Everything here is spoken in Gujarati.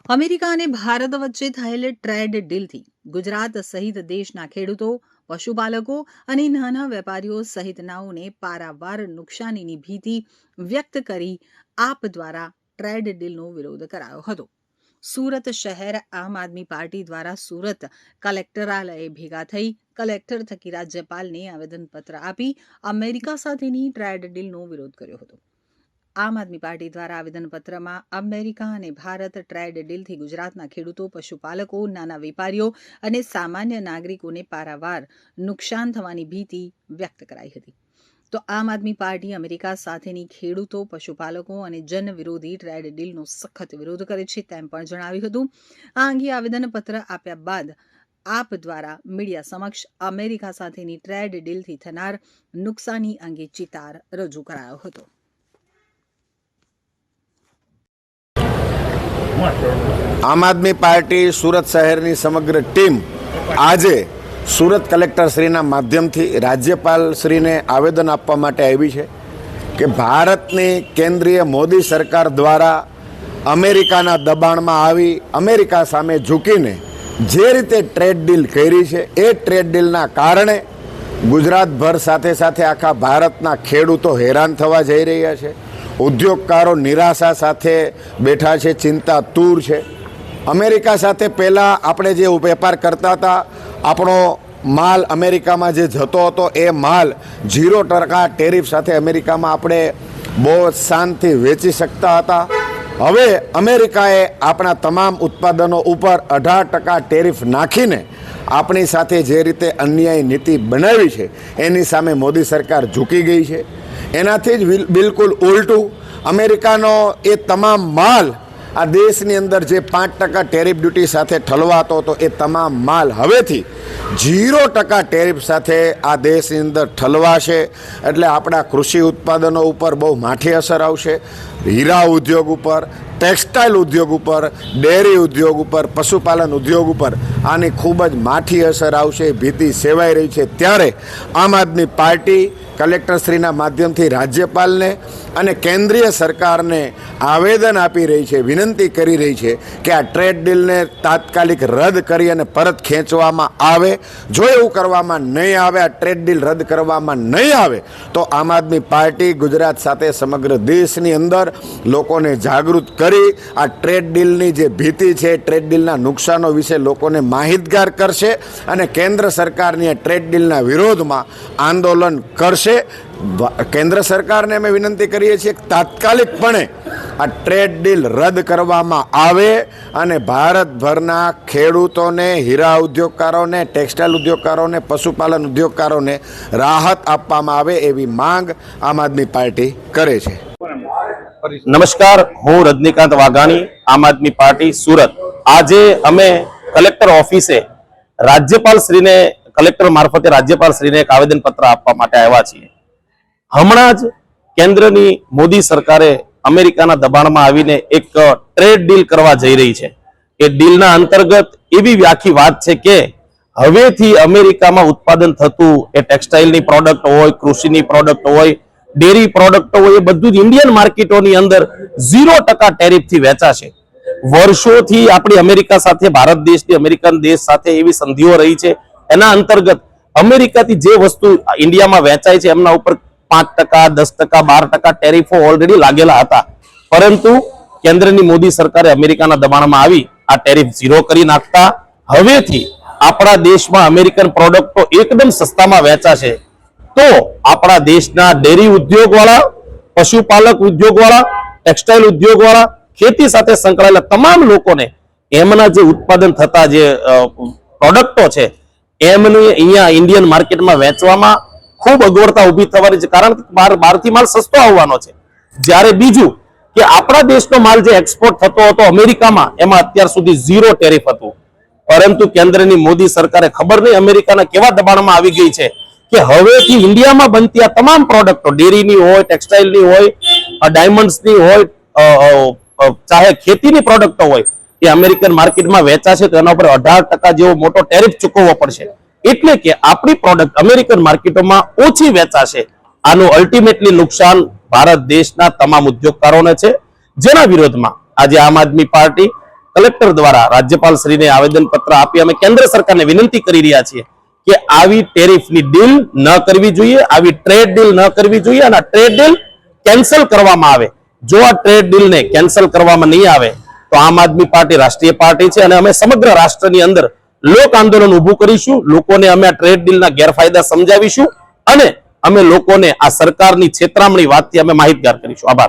અમેરિકા અને ભારત વચ્ચે થયેલ ટ્રેડ ડીલથી ગુજરાત સહિત દેશના ખેડૂતો, પશુપાલકો અને નાના વેપારીઓ સહિતનાઓને પારાવાર નુકસાનીની ભીતિ વ્યક્ત કરી આપ દ્વારા ટ્રેડ ડીલનો વિરોધ કરાયો હતો. સુરત શહેર આમ આદમી પાર્ટી દ્વારા સુરત કલેક્ટરાલયે ભેગા થઈ કલેક્ટર થકી રાજ્યપાલને આવેદનપત્ર આપી અમેરિકા સાથેની ટ્રેડ ડીલનો વિરોધ કર્યો હતો. આમ આદમી પાર્ટી દ્વારા આવેદનપત્રમાં અમેરિકા અને ભારત ટ્રેડ ડીલથી ગુજરાતના ખેડૂતો, પશુપાલકો, નાના વેપારીઓ અને સામાન્ય નાગરિકોને પારાવાર નુકસાન થવાની ભીતિ વ્યક્ત કરાઈ હતી. તો આમ આદમી પાર્ટી અમેરિકા સાથેની ખેડૂતો, પશુપાલકો અને જનવિરોધી ટ્રેડ ડીલનો સખત વિરોધ કરે છે તેમ પણ જણાવ્યું હતું. આ અંગે આવેદનપત્ર આપ્યા બાદ આપ દ્વારા મીડિયા સમક્ષ અમેરિકા સાથેની ટ્રેડ ડીલથી થનાર નુકસાની અંગે ચિતાર રજૂ કરાયો હતો. આમ આદમી પાર્ટી સુરત શહેરની સમગ્ર ટીમ આજે સુરત કલેક્ટરશ્રીના માધ્યમથી રાજ્યપાલશ્રીને આવેદન આપવા માટે આવી છે કે ભારતની કેન્દ્રીય મોદી સરકાર દ્વારા અમેરિકાના દબાણમાં આવી અમેરિકા સામે ઝૂકીને જે રીતે ટ્રેડ ડીલ કરી છે એ ટ્રેડ ડીલના કારણે ગુજરાતભર સાથે સાથે આખા ભારતના ખેડૂતો હેરાન થવા જઈ રહ્યા છે. ઉદ્યોગકારો નિરાશા સાથે બેઠા છે, ચિંતાતુર છે. અમેરિકા સાથે પહેલાં આપણે જે વેપાર કરતા હતા, આપણો માલ અમેરિકામાં જે જતો હતો એ માલ 0% ટેરિફ સાથે અમેરિકામાં આપણે બહુ શાંતિથી વેચી શકતા હતા. હવે અમેરિકાએ આપણા તમામ ઉત્પાદનો ઉપર 18% ટેરિફ નાખીને આપણી સાથે જે રીતે અન્યાયી નીતિ બનાવી છે એની સામે મોદી સરકાર ઝૂકી ગઈ છે. એનાથી જ બિલકુલ ઉલટું અમેરિકાનો એ તમામ માલ આ દેશની અંદર જે 5% ટેરિફ ડ્યુટી સાથે ઠલવાતો હતો એ તમામ માલ હવેથી 0% ટેરિફ સાથે આ દેશની અંદર ઠલવાશે. એટલે આપણા કૃષિ ઉત્પાદનો ઉપર બહુ માઠી અસર આવશે. હીરા ઉદ્યોગ ઉપર, ટેક્સટાઇલ ઉદ્યોગ ઉપર, ડેરી ઉદ્યોગ ઉપર, પશુપાલન ઉદ્યોગ ઉપર આની ખૂબ જ માઠી અસર આવશે. ભીતિ સેવાઈ રહી છે ત્યારે આમ આદમી પાર્ટી કલેક્ટરશ્રીના માધ્યમથી રાજ્યપાલને અને કેન્દ્રીય સરકારને આવેદન આપી રહી છે, વિનંતી કરી રહી છે કે આ ટ્રેડ ડીલને તાત્કાલિક રદ કરી અને પરત ખેંચવામાં આવે. જો એવું કરવામાં નહીં આવે, આ ટ્રેડ ડીલ રદ કરવામાં નહીં આવે તો આમ આદમી પાર્ટી ગુજરાત સાથે સમગ્ર દેશની અંદર લોકોને જાગૃત કરી આ ટ્રેડ ડીલની જે ભીતિ છે, ટ્રેડ ડીલના નુકસાનો વિશે લોકોને માહિતગાર કરશે અને કેન્દ્ર સરકારની આ ટ્રેડ ડીલના વિરોધમાં આંદોલન કરશે. કેન્દ્ર સરકારને અમે વિનંતી કરીએ છીએ કે તાત્કાલિકપણે આ ટ્રેડ ડીલ રદ કરવામાં આવે અને ભારતભરના ખેડૂતોને, હીરા ઉદ્યોગકારોને, ટેક્સટાઇલ ઉદ્યોગકારોને, પશુપાલન ઉદ્યોગકારોને રાહત આપવામાં આવે એવી માંગ આમ આદમી પાર્ટી કરે છે. નમસ્કાર, હું રજનીકાંત વાઘાણી, આમ આદમી પાર્ટી સુરત. આજે અમે કલેક્ટર ઓફિસે રાજ્યપાલશ્રીને કલેક્ટર મારફતે રાજ્યપાલશ્રીને એક આવેદનપત્ર આપવા માટે આવ્યા છીએ. હમણાં જ કેન્દ્રની મોદી સરકારે અમેરિકાના દબાણમાં આવીને એક ટ્રેડ ડીલ કરવા જઈ રહી છે. એ ડીલના અંતર્ગત એવી વ્યાખી વાત છે કે હવેથી અમેરિકામાં ઉત્પાદન થતું એ ટેક્સટાઇલની પ્રોડક્ટ હોય, કૃષિની પ્રોડક્ટ હોય, ડેરી પ્રોડક્ટ હોય, એ બધું જ ઇન્ડિયન માર્કેટોની અંદર 0% ટેરિફથી વેચાશે. વર્ષોથી આપણી અમેરિકા સાથે, ભારત દેશની અમેરિકન દેશ સાથે એવી સંધિઓ રહી છે. એના અંતર્ગત અમેરિકાથી જે વસ્તુ ઇન્ડિયામાં વેચાય છે એમના ઉપર 5%, 10%, 12% ટેરિફો ઓલરેડી લાગેલા હતા. પરંતુ કેન્દ્રની મોદી સરકારે અમેરિકાના દબાણમાં આવી આ ટેરિફ 0 કરી નાખતા હવેથી આપણા દેશમાં અમેરિકન પ્રોડક્ટો એકદમ સસ્તામાં વેચાશે. તો આપણા દેશના ડેરી ઉદ્યોગવાળા, પશુપાલક ઉદ્યોગવાળા, ટેક્સટાઇલ ઉદ્યોગવાળા, ખેતી સાથે સંકળાયેલા તમામ લોકોને એમના જે ઉત્પાદન થતા જે પ્રોડક્ટો છે એમને અહીંયા ઇન્ડિયન માર્કેટમાં વેચવામાં ખૂબ અગવડતા ઊભી થવાની છે. કારણ કે બહારથી માલ સસ્તો આવવાનો છે. જ્યારે બીજું કે આપણા દેશનો માલ જે એક્સપોર્ટ થતો હતો અમેરિકામાં એમાં અત્યાર સુધી 0 ટેરિફ હતું. પરંતુ કેન્દ્રની મોદી સરકારે ખબર નહીં અમેરિકાના કેવા દબાણમાં આવી ગઈ છે કે હવેથી ઇન્ડિયામાં બનતી આ તમામ પ્રોડક્ટો, ડેરીની હોય, ટેક્સટાઇલની હોય, ડાયમંડ્સની હોય, ચાહે ખેતીની પ્રોડક્ટો હોય, એ અમેરિકન માર્કેટમાં વેચાશે તો એના ઉપર 18% જેવો મોટો ટેરિફ ચૂકવવો પડશે. એટલે કે આપણી પ્રોડક્ટ અમેરિકન માર્કેટોમાં ઓછી વેચાશે. આનું અલ્ટિમેટલી નુકસાન ભારત દેશના તમામ ઉદ્યોગકારોને છે, જેના વિરોધમાં આજે આમ આદમી પાર્ટી કલેક્ટર દ્વારા રાજ્યપાલ શ્રીને આવેદન પત્ર આપી અમે કેન્દ્ર સરકારને વિનંતી કરી રહ્યા છીએ કે આવી ટેરિફની ડીલ ન કરવી જોઈએ, આવી ટ્રેડ ડીલ ન કરવી જોઈએ અને આ ટ્રેડ ડીલ કેન્સલ કરવામાં આવે. જો આ ટ્રેડ ડીલને કેન્સલ કરવામાં નહીં આવે તો આમ આદમી પાર્ટી રાષ્ટ્રીય પાર્ટી છે અને અમે સમગ્ર રાષ્ટ્રની અંદર લોક આંદોલન ઊભું કરીશું. લોકોને અમે આ ટ્રેડ ડીલના ગેરફાયદા સમજાવીશું અને અમે લોકોને આ સરકારની છેતરામણી વાતથી અમે માહિતગાર કરીશું. આભાર.